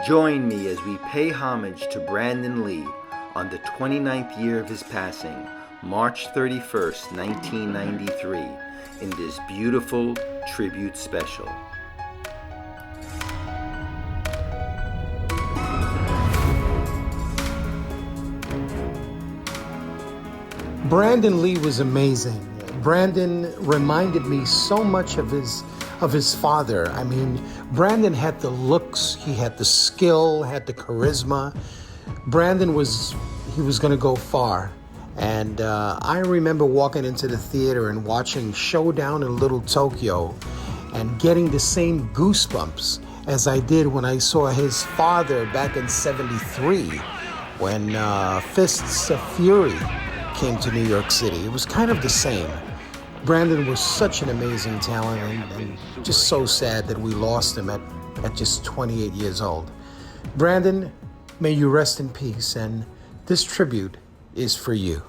Join me as we pay homage to Brandon Lee on the 29th year of his passing, March 31st, 1993, in this beautiful tribute special. Brandon Lee was amazing. Brandon reminded me so much of his father. I mean, Brandon had the looks, he had the skill, had the charisma. Brandon was going to go far. And I remember walking into the theater and watching Showdown in Little Tokyo and getting the same goosebumps as I did when I saw his father back in '73 when Fists of Fury came to New York City. It was kind of the same. Brandon was such an amazing talent, and just so sad that we lost him at just 28 years old. Brandon, may you rest in peace, and this tribute is for you.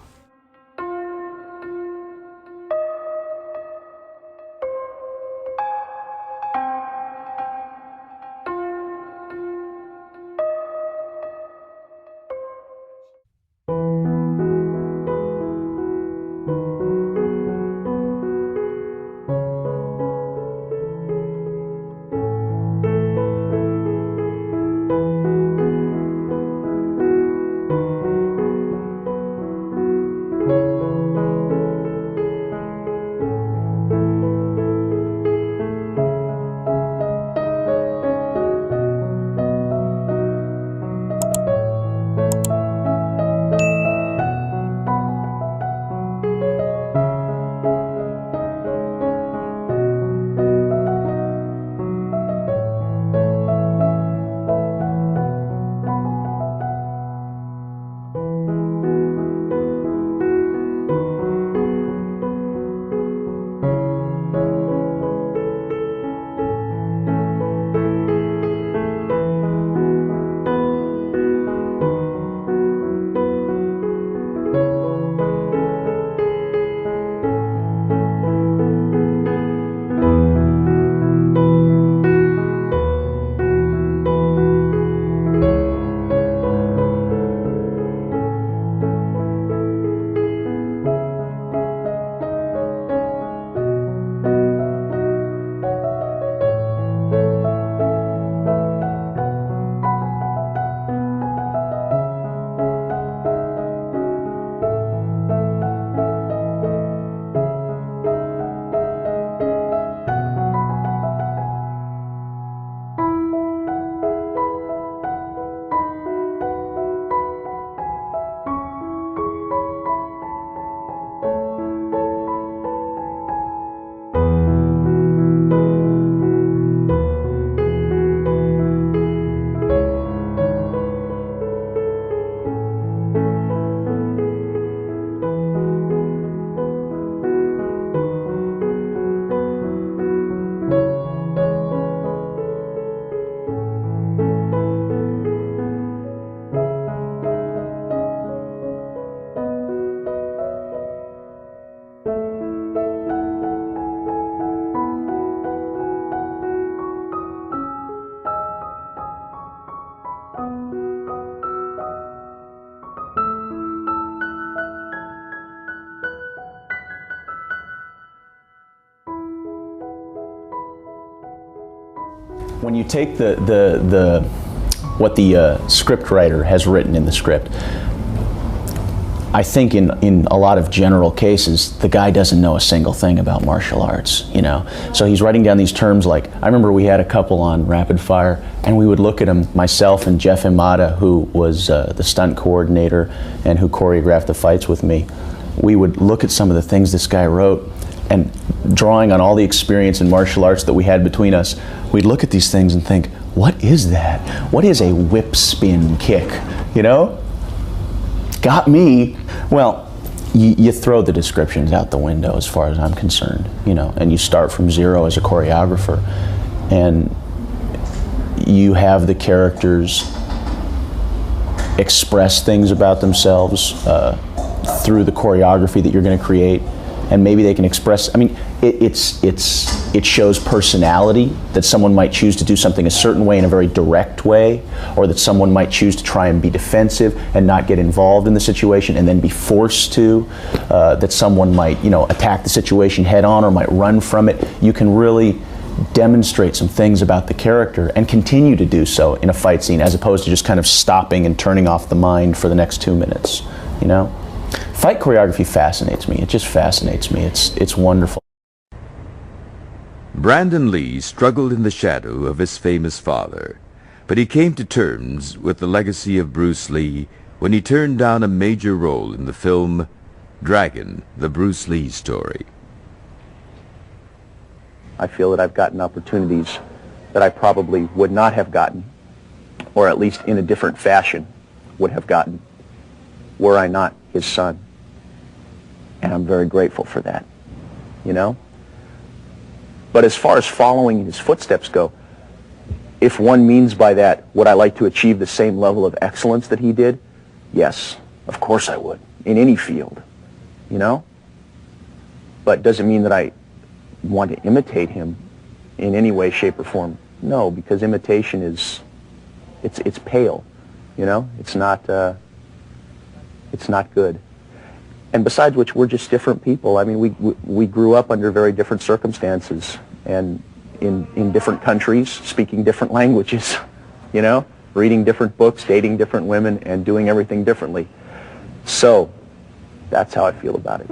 When you take what the script writer has written in the script, I think in a lot of general cases, the guy doesn't know a single thing about martial arts, you know? So he's writing down these terms like, I remember we had a couple on Rapid Fire, and we would look at them, myself and Jeff Imada, who was the stunt coordinator and who choreographed the fights with me. We would look at some of the things this guy wrote, and drawing on all the experience in martial arts that we had between us, we'd look at these things and think, what is that? What is a whip spin kick, you know? Got me. Well, you throw the descriptions out the window as far as I'm concerned, you know, and you start from zero as a choreographer, and you have the characters express things about themselves through the choreography that you're going to create, and maybe they can express, I mean, it shows personality, that someone might choose to do something a certain way in a very direct way, or that someone might choose to try and be defensive and not get involved in the situation and then be forced to, that someone might, you know, attack the situation head on or might run from it. You can really demonstrate some things about the character and continue to do so in a fight scene, as opposed to just kind of stopping and turning off the mind for the next 2 minutes, you know? Fight choreography fascinates me. It just fascinates me. It's wonderful. Brandon Lee struggled in the shadow of his famous father, but he came to terms with the legacy of Bruce Lee when he turned down a major role in the film Dragon, the Bruce Lee story. I feel that I've gotten opportunities that I probably would not have gotten, or at least in a different fashion would have gotten, were I not his son. And I'm very grateful for that, you know? But as far as following in his footsteps go, if one means by that, would I like to achieve the same level of excellence that he did? Yes, of course I would, in any field, you know? But does it mean that I want to imitate him in any way, shape, or form? No, because imitation is, it's pale, you know? It's not good. And besides which, we're just different people. I mean, we grew up under very different circumstances and in different countries, speaking different languages, you know, reading different books, dating different women, and doing everything differently. So that's how I feel about it.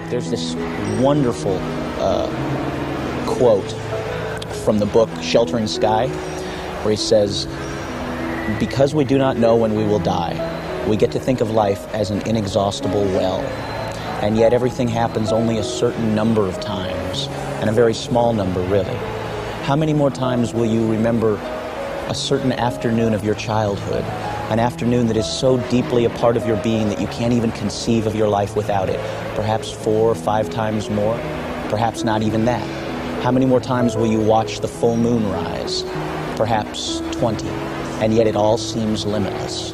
There's this wonderful quote from the book Sheltering Sky, where he says, "Because we do not know when we will die, we get to think of life as an inexhaustible well. And yet everything happens only a certain number of times, and a very small number, really. How many more times will you remember a certain afternoon of your childhood, an afternoon that is so deeply a part of your being that you can't even conceive of your life without it? Perhaps 4 or 5 times more, perhaps not even that. How many more times will you watch the full moon rise? Perhaps 20, and yet it all seems limitless.